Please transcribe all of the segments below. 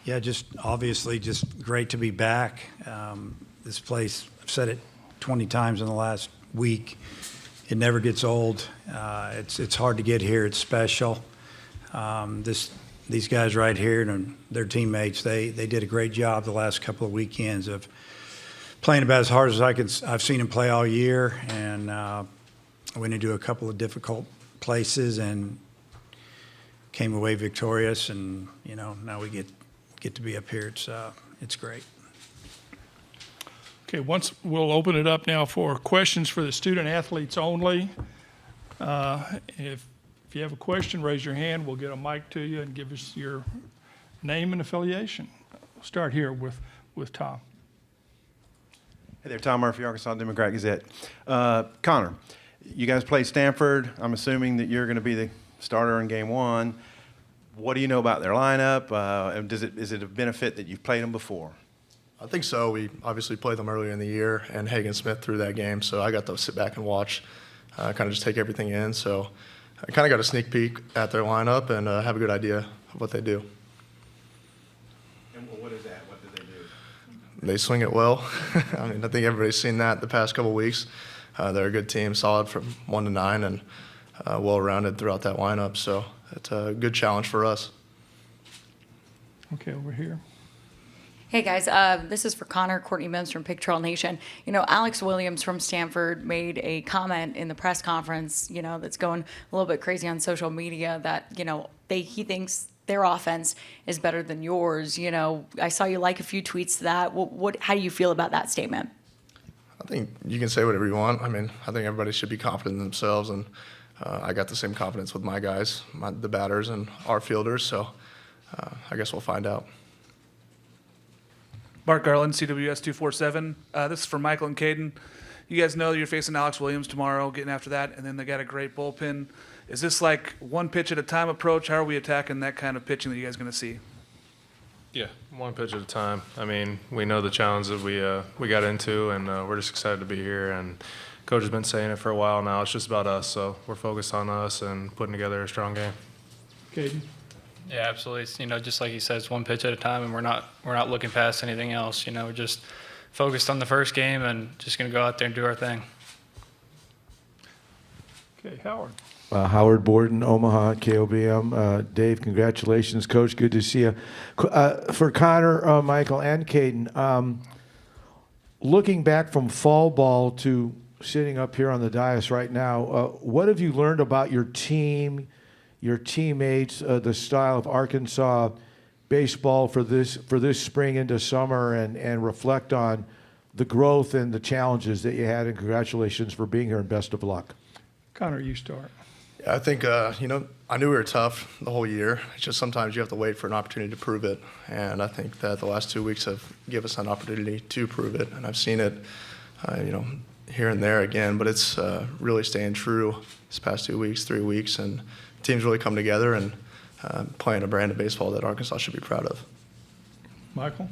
Yeah, just obviously just great to be back. This place, I've said it 20 times in the last week, it never gets old. It's hard to get here. It's special. These guys right here and their teammates, they did a great job the last couple of weekends of playing about as hard as I've seen them play all year, and went into a couple of difficult places and came away victorious. And now we get to be up here. It's great. Okay, we'll open it up now for questions for the student athletes only. If you have a question, raise your hand. We'll get a mic to you and give us your name and affiliation. We'll start here with Tom. Hey there, Tom Murphy, Arkansas Democrat-Gazette. Connor, you guys play Stanford. I'm assuming that you're going to be the starter in game one. What do you know about their lineup? And is it a benefit that you've played them before? I think so. We obviously played them earlier in the year, and Hagen Smith threw that game, so I got to sit back and watch, kind of just take everything in. So I kind of got a sneak peek at their lineup and have a good idea of what they do. And what is that? What do they do? They swing it well. I mean, I think everybody's seen that the past couple of weeks. They're a good team, solid from 1 to 9, and well-rounded throughout that lineup. So it's a good challenge for us. Okay, over here. Hey guys, this is for Connor. Courtney Mims from Pig Trail Nation. Alex Williams from Stanford made a comment in the press conference, that's going a little bit crazy on social media that, he thinks their offense is better than yours. I saw you like a few tweets to that. How do you feel about that statement? I think you can say whatever you want. I mean, I think everybody should be confident in themselves, and I got the same confidence with my guys, the batters and our fielders, so I guess we'll find out. Mark Garland, CWS 247. This is for Michael and Caden. You guys know you're facing Alex Williams tomorrow, getting after that, and then they got a great bullpen. Is this like one pitch at a time approach? How are we attacking that kind of pitching that you guys are going to see? Yeah, one pitch at a time. I mean, we know the challenge that we got into, and we're just excited to be here. And Coach has been saying it for a while now. It's just about us, so we're focused on us and putting together a strong game. Caden. Yeah, absolutely. Just like he says, one pitch at a time, and we're not looking past anything else. We're just focused on the first game and just going to go out there and do our thing. Okay, Howard. Howard Borden, Omaha, KOBM. Dave, congratulations, Coach. Good to see you. For Connor, Michael, and Caden, looking back from fall ball to sitting up here on the dais right now, what have you learned about your team, your teammates, the style of Arkansas baseball for this spring into summer, and reflect on the growth and the challenges that you had, and congratulations for being here, and best of luck. Connor, you start. Yeah, I think, I knew we were tough the whole year. It's just sometimes you have to wait for an opportunity to prove it. And I think that the last 2 weeks have given us an opportunity to prove it. And I've seen it, here and there again. But it's really staying true this past 2 weeks, 3 weeks. And the team's really come together and playing a brand of baseball that Arkansas should be proud of. Michael?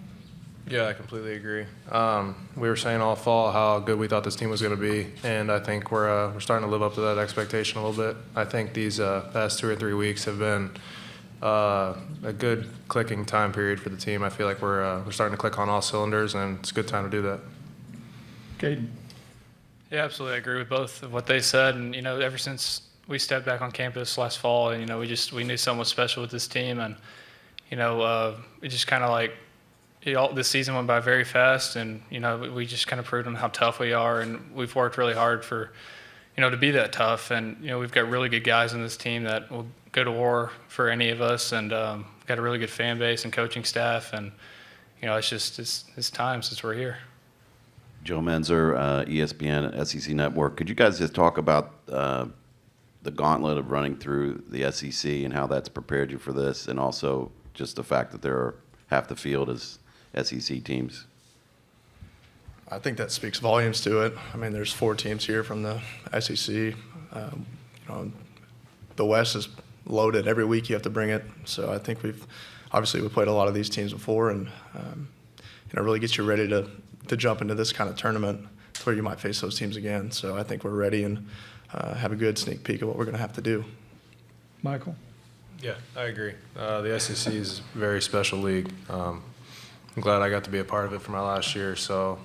Yeah, I completely agree. We were saying all fall how good we thought this team was going to be, and I think we're starting to live up to that expectation a little bit. I think these past 2 or 3 weeks have been a good clicking time period for the team. I feel like we're starting to click on all cylinders, and it's a good time to do that. Caden. Yeah, absolutely. I agree with both of what they said. And, ever since we stepped back on campus last fall, we knew something was special with this team. And, it just kind of like, this season went by very fast, and we just kind of proved them how tough we are, and we've worked really hard for to be that tough. And we've got really good guys in this team that will go to war for any of us, and got a really good fan base and coaching staff, and it's time since we're here. Joe Menzer, ESPN, SEC Network. Could you guys just talk about the gauntlet of running through the SEC and how that's prepared you for this, and also just the fact that there are half the field is SEC teams? I think that speaks volumes to it. I mean, there's 4 teams here from the SEC. The West is loaded. Every week you have to bring it. So I think we've played a lot of these teams before, and it really gets you ready to jump into this kind of tournament to where you might face those teams again. So I think we're ready and have a good sneak peek of what we're going to have to do. Michael? Yeah, I agree. The SEC is a very special league. I'm glad I got to be a part of it for my last year. So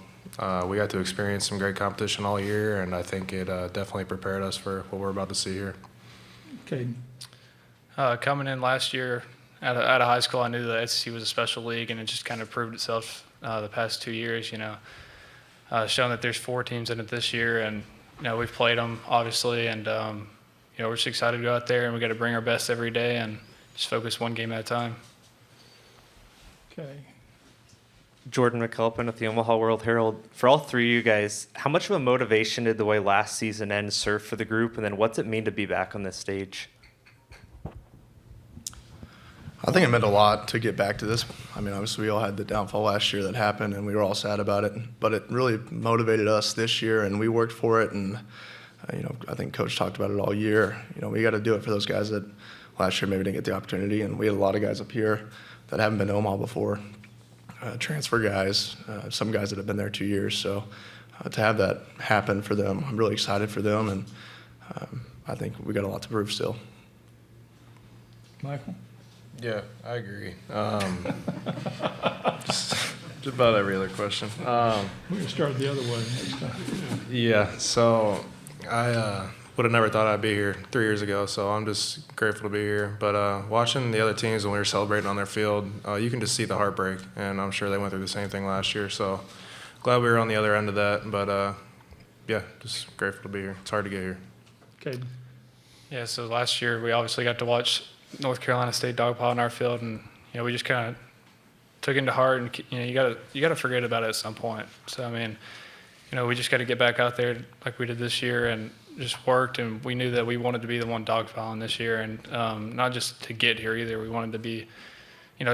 we got to experience some great competition all year, and I think it definitely prepared us for what we're about to see here. Okay. Coming in last year out of high school, I knew the SEC was a special league, and it just kind of proved itself the past 2 years. Showing that there's 4 teams in it this year, and we've played them obviously, and we're just excited to go out there, and we got to bring our best every day and just focus one game at a time. Okay. Jordan McAlpin with the Omaha World Herald. For all three of you guys, how much of a motivation did the way last season end serve for the group, and then what's it mean to be back on this stage? I think it meant a lot to get back to this. I mean, obviously we all had the downfall last year that happened, and we were all sad about it. But it really motivated us this year, and we worked for it. And I think Coach talked about it all year. We got to do it for those guys that last year maybe didn't get the opportunity. And we had a lot of guys up here that haven't been to Omaha before, transfer guys, some guys that have been there 2 years. So to have that happen for them, I'm really excited for them, and I think we got a lot to prove still. Michael? Yeah, I agree. Just about every other question. We're going to start the other way next time. Yeah, so I would have never thought I'd be here 3 years ago, so I'm just grateful to be here. But watching the other teams when we were celebrating on their field, you can just see the heartbreak, and I'm sure they went through the same thing last year. So glad we were on the other end of that. But yeah, just grateful to be here. It's hard to get here. Okay. Yeah, so last year we obviously got to watch North Carolina State dogpile in our field, and we just kind of took it into heart, and you got to forget about it at some point. So I mean, we just got to get back out there like we did this year and just worked, and we knew that we wanted to be the one dogpiling this year, and not just to get here either. We wanted to be,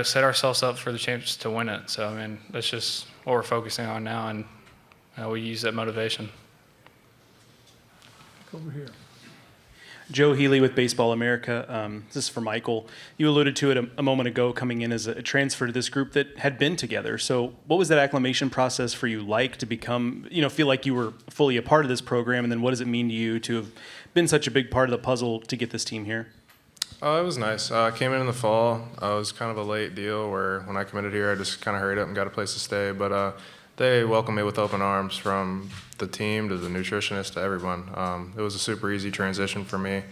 set ourselves up for the chance to win it. So I mean, that's just what we're focusing on now, and we use that motivation. Over here. Joe Healy with Baseball America. This is for Michael. You alluded to it a moment ago, coming in as a transfer to this group that had been together. So what was that acclimation process for you like to become, feel like you were fully a part of this program? And then what does it mean to you to have been such a big part of the puzzle to get this team here? Oh, it was nice. I came in the fall. It was kind of a late deal where when I committed here, I just kind of hurried up and got a place to stay. But they welcomed me with open arms, from the team to the nutritionist to everyone. It was a super easy transition for me.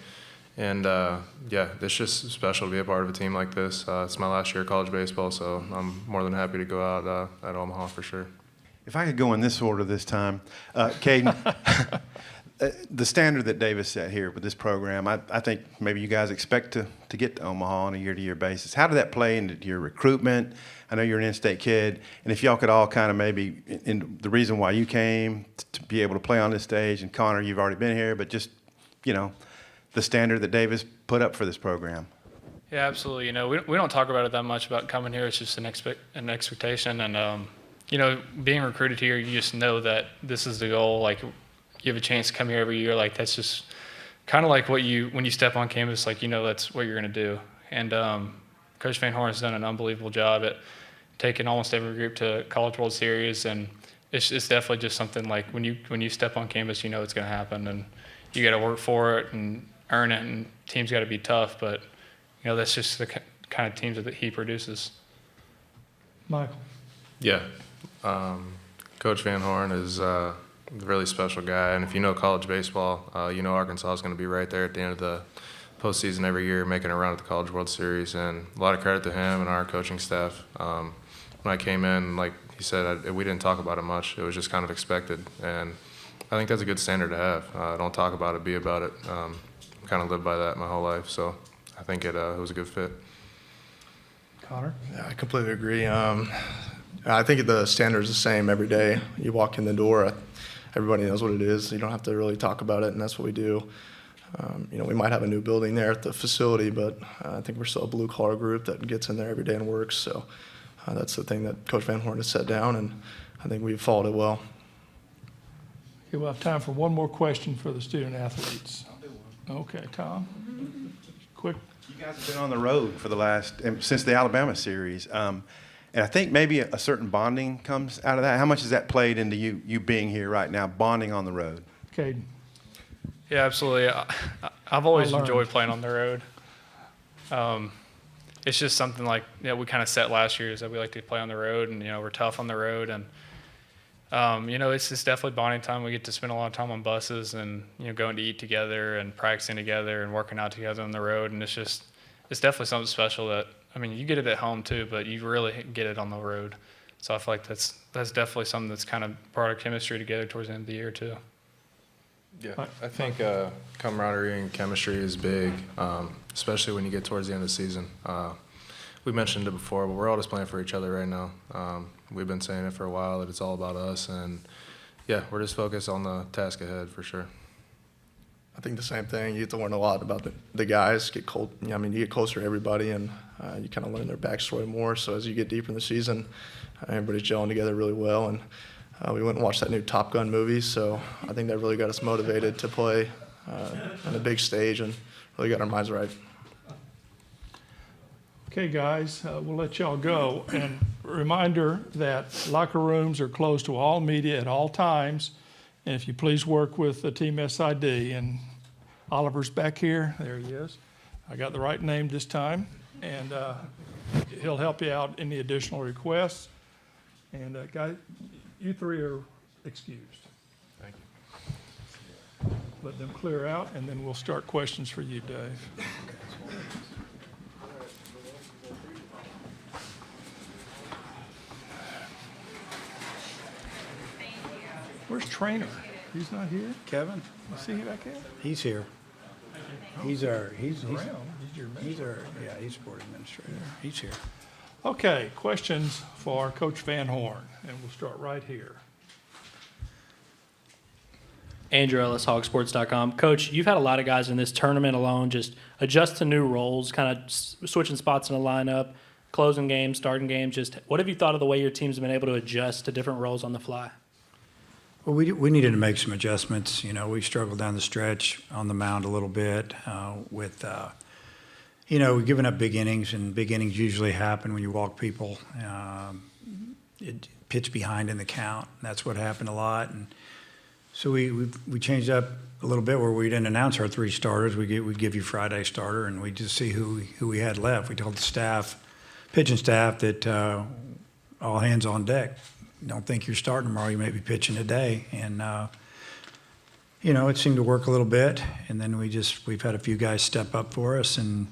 And yeah, it's just special to be a part of a team like this. It's my last year of college baseball, so I'm more than happy to go out at Omaha for sure. If I could go in this order this time, Caden, the standard that Davis set here with this program, I think maybe you guys expect to get to Omaha on a year-to-year basis. How did that play into your recruitment? I know you're an in-state kid, and if y'all could all kind of maybe, in the reason why you came to be able to play on this stage, and Connor, you've already been here, but just, the standard that Davis put up for this program. Yeah, absolutely. We don't talk about it that much about coming here. It's just an expectation, and being recruited here, you just know that this is the goal. Like, you have a chance to come here every year. Like, that's just kind of like when you step on campus, like, that's what you're going to do. And Coach Van Horn has done an unbelievable job at taking almost every group to College World Series, and it's definitely just something like when you step on campus, it's going to happen, and you got to work for it and earn it, and teams got to be tough, but that's just the kind of teams that he produces. Michael. Yeah, Coach Van Horn is a really special guy, and if you know college baseball, Arkansas is going to be right there at the end of the postseason every year, making a run at the College World Series, and a lot of credit to him and our coaching staff. When I came in, like he said, we didn't talk about it much. It was just kind of expected, and I think that's a good standard to have. Don't talk about it, be about it. Kind of lived by that my whole life, so I think it was a good fit. Connor? Yeah, I completely agree. I think the standard is the same every day. You walk in the door, everybody knows what it is. You don't have to really talk about it, and that's what we do. We might have a new building there at the facility, but I think we're still a blue-collar group that gets in there every day and works. So that's the thing that Coach Van Horn has set down, and I think we've followed it well. Okay, we'll have time for one more question for the student athletes. Okay, Tom. Quick. You guys have been on the road for since the Alabama series, and I think maybe a certain bonding comes out of that. How much has that played into you being here right now, bonding on the road? Okay. Yeah, absolutely. I've always enjoyed playing on the road. It's just something like, we kind of set last year is that we like to play on the road, and, we're tough on the road. And, it's definitely bonding time. We get to spend a lot of time on buses and, going to eat together and practicing together and working out together on the road. And it's definitely something special that, you get it at home too, but you really get it on the road. So I feel like that's definitely something that's kind of brought our chemistry together towards the end of the year too. Yeah, I think camaraderie and chemistry is big, especially when you get towards the end of the season. We mentioned it before, but we're all just playing for each other right now. We've been saying it for a while that it's all about us, and yeah, we're just focused on the task ahead for sure. I think the same thing. You get to learn a lot about the guys. You get closer to everybody, and you kind of learn their backstory more. So as you get deeper in the season, everybody's gelling together really well. And we went and watched that new Top Gun movie, so I think that really got us motivated to play on the big stage and really got our minds right. Okay, guys, we'll let y'all go. And reminder that locker rooms are closed to all media at all times. And if you please work with the team SID, and Oliver's back here. There he is. I got the right name this time. And he'll help you out any additional requests. And guys, you three are excused. Thank you. Let them clear out, and then we'll start questions for you, Dave. Where's Trainer? He's not here? Kevin? You see him back here? He's here. He's around. He's he's sport administrator. He's here. Okay, questions for Coach Van Horn, and we'll start right here. Andrew Ellis, hogsports.com. Coach, you've had a lot of guys in this tournament alone just adjust to new roles, kind of switching spots in the lineup, closing games, starting games. Just what have you thought of the way your team's been able to adjust to different roles on the fly? Well, we needed to make some adjustments. We struggled down the stretch on the mound a little bit with, we're giving up big innings, and big innings usually happen when you walk people. It pitch behind in the count. That's what happened a lot. And so we changed up a little bit where we didn't announce our three starters. We'd give you Friday starter, and we just see who we had left. We told the staff, pitching staff, that all hands on deck. Don't think you're starting tomorrow. You may be pitching today. And, it seemed to work a little bit. And then we've had a few guys step up for us. And,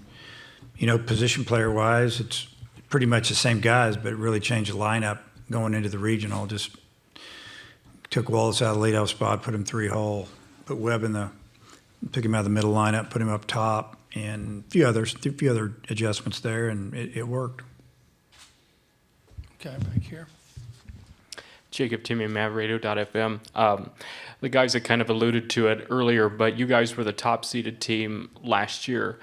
position player-wise, it's pretty much the same guys, but it really changed the lineup going into the regional. Just took Wallace out of the leadoff spot, put him 3-hole, put Webb took him out of the middle lineup, put him up top, and a few other adjustments there, and it worked. Okay, back here. Jacob Timmy, MavRadio.fm. The guys that kind of alluded to it earlier, but you guys were the top-seeded team last year.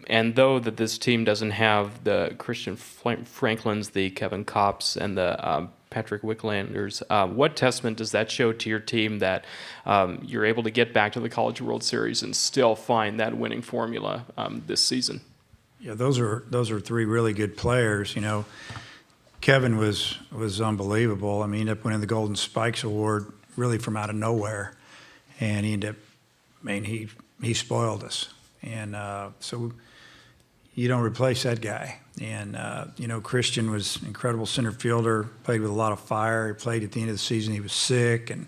And though that this team doesn't have the Christian Franklins, the Kevin Kopps, and the Patrick Wicklanders, what testament does that show to your team that you're able to get back to the College World Series and still find that winning formula this season? Yeah, those are three really good players. Kevin was unbelievable. He ended up winning the Golden Spikes Award really from out of nowhere, and he ended up, he spoiled us, and so you don't replace that guy. And Christian was an incredible center fielder, played with a lot of fire. He played at the end of the season. He was sick and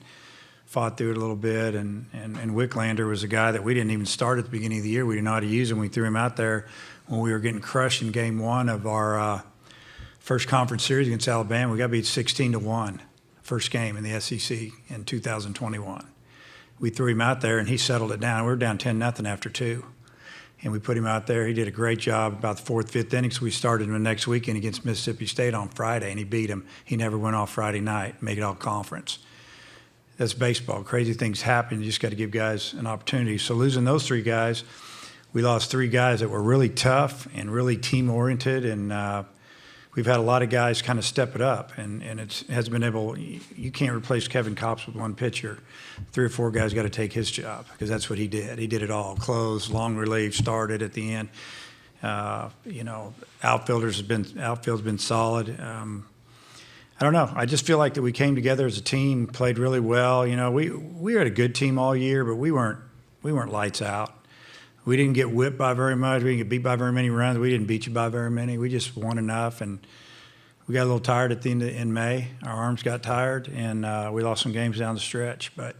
fought through it a little bit. And Wicklander was a guy that we didn't even start at the beginning of the year. We didn't know how to use him. We threw him out there when we were getting crushed in Game 1 of our first conference series against Alabama. We got beat 16-1, first game in the SEC in 2021. We threw him out there, and he settled it down. We were down 10-0 after 2. And we put him out there. He did a great job about the 4th, 5th innings. We started him the next weekend against Mississippi State on Friday, and he beat him. He never went off Friday night, made it all conference. That's baseball. Crazy things happen. You just got to give guys an opportunity. So losing those three guys, we lost three guys that were really tough and really team-oriented, and we've had a lot of guys kind of step it up, and it has been able. You can't replace Kevin Kopps with one pitcher. 3 or 4 guys got to take his job because that's what he did. He did it all: close, long relief, started at the end. Outfield's been solid. I don't know. I just feel like that we came together as a team, played really well. We were a good team all year, but we weren't lights out. we didn't get whipped by very much. We didn't get beat by very many runs. We didn't beat you by very many. We just won enough, and we got a little tired at the end in May. Our arms got tired, and we lost some games down the stretch. But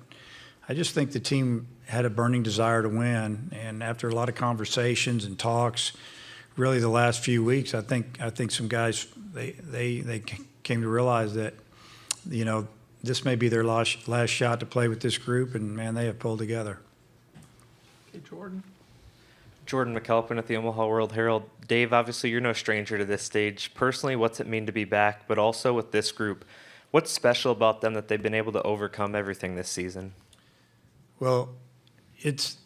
I just think the team had a burning desire to win, and after a lot of conversations and talks, really the last few weeks, I think some guys they came to realize that, you know, this may be their last shot to play with this group, and man, they have pulled together. Okay, Jordan. Jordan McAlpin at the Omaha World Herald. Dave, obviously you're no stranger to this stage. Personally, what's it mean to be back? But also with this group, what's special about them that they've been able to overcome everything this season? Well, it's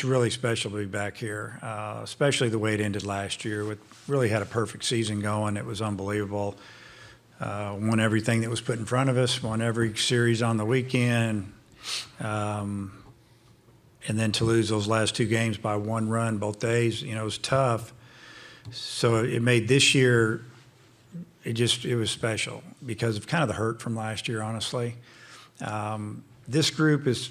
really special to be back here, especially the way it ended last year. We really had a perfect season going. It was unbelievable. Won everything that was put in front of us, won every series on the weekend. And then to lose those last two games by one run both days, you know, it was tough. So it made this year, it was special because of kind of the hurt from last year, honestly. This group is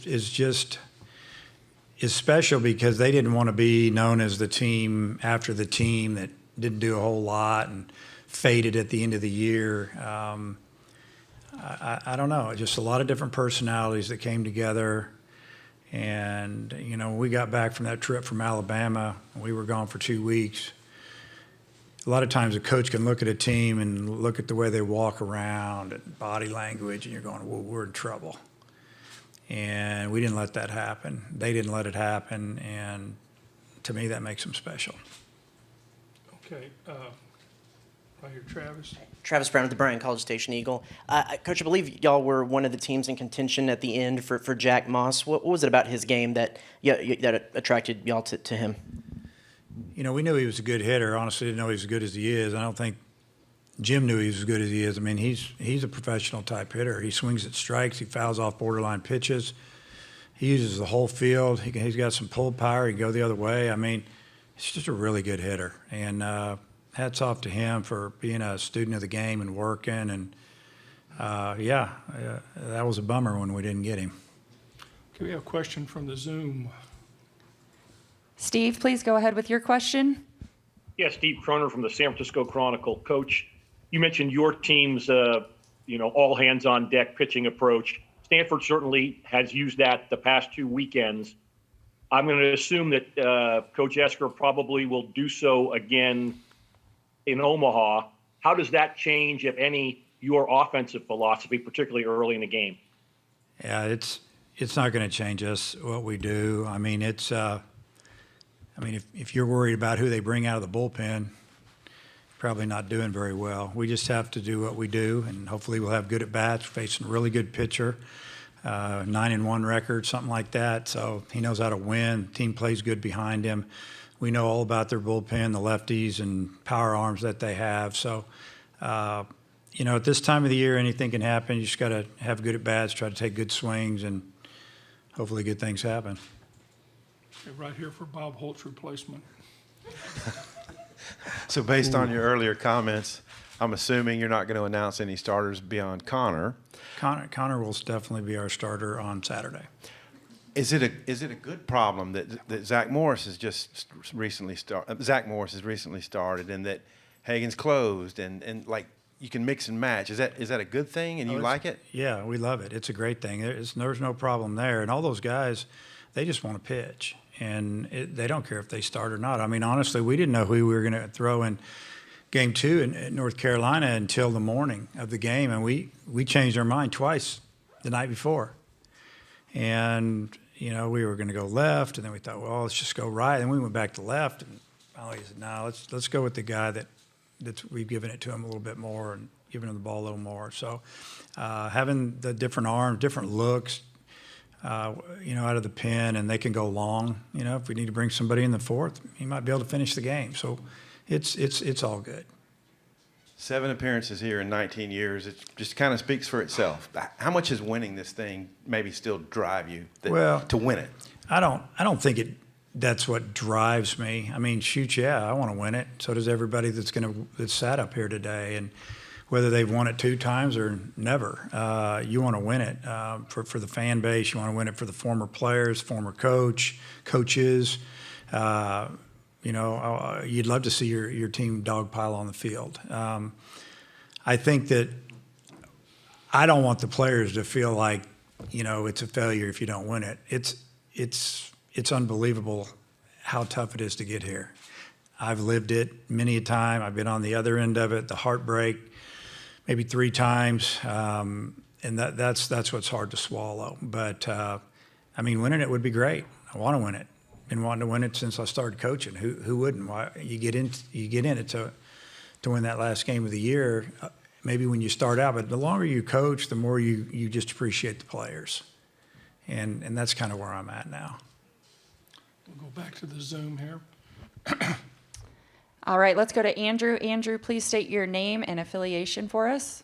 special because they didn't want to be known as the team after the team that didn't do a whole lot and faded at the end of the year. I don't know, just a lot of different personalities that came together. And, you know, when we got back from that trip from Alabama, we were gone for 2 weeks. A lot of times a coach can look at a team and look at the way they walk around and body language, and you're going, well, we're in trouble. And we didn't let that happen. They didn't let it happen, and to me, that makes them special. Okay, right here, Travis. Travis Brown at the Bryan College Station Eagle. Coach, I believe y'all were one of the teams in contention at the end for Jack Moss. What was it about his game that attracted y'all to him? You know, we knew he was a good hitter. Honestly, didn't know he was as good as he is. I don't think Jim knew he was as good as he is. I mean, he's a professional type hitter. He swings at strikes. He fouls off borderline pitches. He uses the whole field. He's got some pull power. He can go the other way. I mean, he's just a really good hitter. And hats off to him for being a student of the game and working. And, that was a bummer when we didn't get him. Okay, we have a question from the Zoom. Steve, please go ahead with your question. Yeah, Steve Croner from the San Francisco Chronicle. Coach, you mentioned your team's, all hands on deck pitching approach. Stanford certainly has used that the past 2 weekends. I'm going to assume that Coach Esker probably will do so again in Omaha. How does that change, if any, your offensive philosophy, particularly early in the game? Yeah, it's not going to change us what we do. I mean, if you're worried about who they bring out of the bullpen, probably not doing very well. We just have to do what we do, and hopefully we'll have good at bats, facing a really good pitcher, 9-1 record, something like that. So he knows how to win. Team plays good behind him. We know all about their bullpen, the lefties and power arms that they have. So, at this time of the year, anything can happen. You just got to have good at bats, try to take good swings, and hopefully good things happen. Okay, right here for Bob Holt's replacement. So based on your earlier comments, I'm assuming you're not going to announce any starters beyond Connor. Connor will definitely be our starter on Saturday. Is it a good problem that Zach Morris has just recently started? Zach Morris has recently started, and that Hagen's closed, and like you can mix and match. Is that a good thing, and you like it? Yeah, we love it. It's a great thing. There's no problem there, and all those guys, they just want to pitch, and they don't care if they start or not. I mean, honestly, we didn't know who we were going to throw in Game 2 in North Carolina until the morning of the game, and we changed our mind twice the night before, and we were going to go left, and then we thought, well, let's just go right. And we went back to left, and finally said, no, let's go with the guy that we've given it to him a little bit more and given him the ball a little more. So having the different arms, different looks, out of the pen, and they can go long. If we need to bring somebody in the fourth, he might be able to finish the game. So it's all good. 7 appearances here in 19 years. It just kind of speaks for itself. How much is winning this thing maybe still drive you to win it? I don't think that's what drives me. I mean, shoot, yeah, I want to win it. So does everybody that's sat up here today. And whether they've won it 2 times or never, you want to win it for the fan base. You want to win it for the former players, former coaches. you'd love to see your team dogpile on the field. I think that I don't want the players to feel like, it's a failure if you don't win it. It's unbelievable how tough it is to get here. I've lived it many a time. I've been on the other end of it, the heartbreak, maybe 3 times, and that's what's hard to swallow. But winning it would be great. I want to win it. Been wanting to win it since I started coaching. Who wouldn't? Why you get in it to win that last game of the year. Maybe when you start out, but the longer you coach, the more you just appreciate the players, and that's kind of where I'm at now. We'll go back to the Zoom here. All right, let's go to Andrew. Andrew, please state your name and affiliation for us.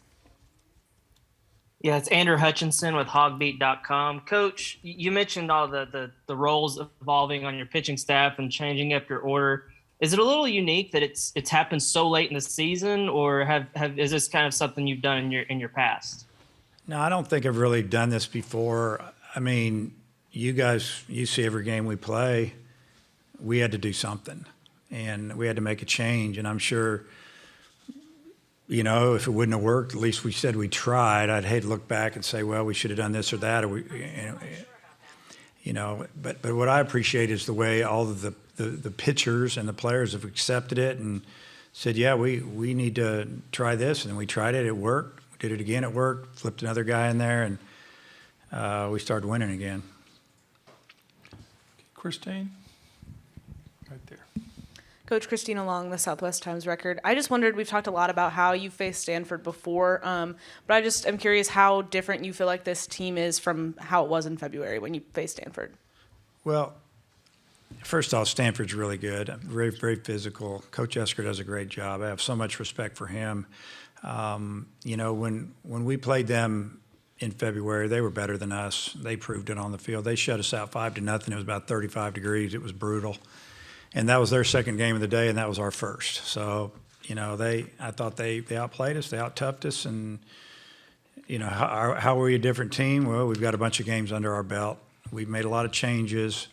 Yeah, it's Andrew Hutchinson with hogbeat.com. Coach, you mentioned all the roles evolving on your pitching staff and changing up your order. Is it a little unique that it's happened so late in the season, or is this kind of something you've done in your past? No, I don't think I've really done this before. I mean, you see every game we play, we had to do something, and we had to make a change. And I'm sure, if it wouldn't have worked, at least we said we tried. I'd hate to look back and say, well, we should have done this or that, or But what I appreciate is the way all of the pitchers and the players have accepted it and said, yeah, we need to try this. And then we tried it. It worked. We did it again. It worked. Flipped another guy in there, and we started winning again. Christine? Right there. Coach Christina Long, the Southwest Times Record. I just wondered, we've talked a lot about how you faced Stanford before, but I'm curious how different you feel like this team is from how it was in February when you faced Stanford. Well, first off, Stanford's really good, very, very physical. Coach Esker does a great job. I have so much respect for him. When we played them in February, they were better than us. They proved it on the field. They shut us out 5-0. It was about 35 degrees. It was brutal. And that was their second game of the day, and that was our first. So, I thought they outplayed us, they out-toughed us, and, how are we a different team? Well, we've got a bunch of games under our belt. We've made a lot of changes.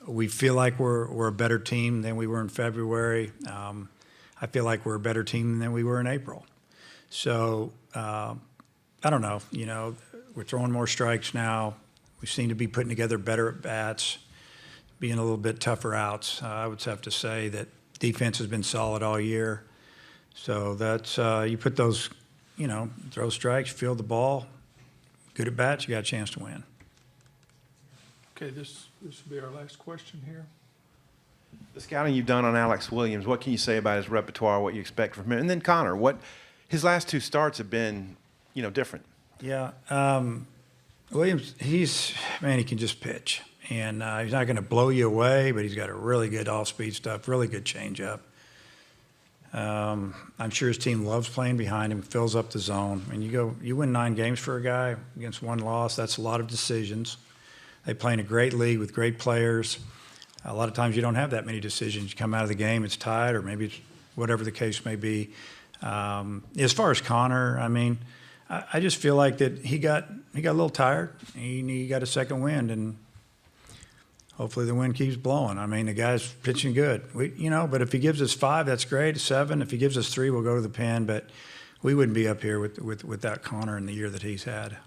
We feel like we're a better team than we were in February. I feel like we're a better team than we were in April. So, I don't know. We're throwing more strikes now. We seem to be putting together better at-bats, being a little bit tougher outs. I would have to say that defense has been solid all year. So that's, you put those, throw strikes, field the ball, good at bats, you got a chance to win. Okay, this will be our last question here. The scouting you've done on Alex Williams, what can you say about his repertoire, what you expect from him? And then Connor, his last 2 starts have been, different. Yeah. Williams, he can just pitch. And he's not going to blow you away, but he's got a really good off-speed stuff, really good changeup. I'm sure his team loves playing behind him, fills up the zone. And you win 9 games for a guy against 1 loss. That's a lot of decisions. They play in a great league with great players. A lot of times you don't have that many decisions. You come out of the game, it's tied, or maybe it's whatever the case may be. As far as Connor, I just feel like that he got a little tired. He got a second wind, and hopefully the wind keeps blowing. The guy's pitching good. But if he gives us 5, that's great. 7. If he gives us 3, we'll go to the pen. But we wouldn't be up here without Connor in the year that he's had.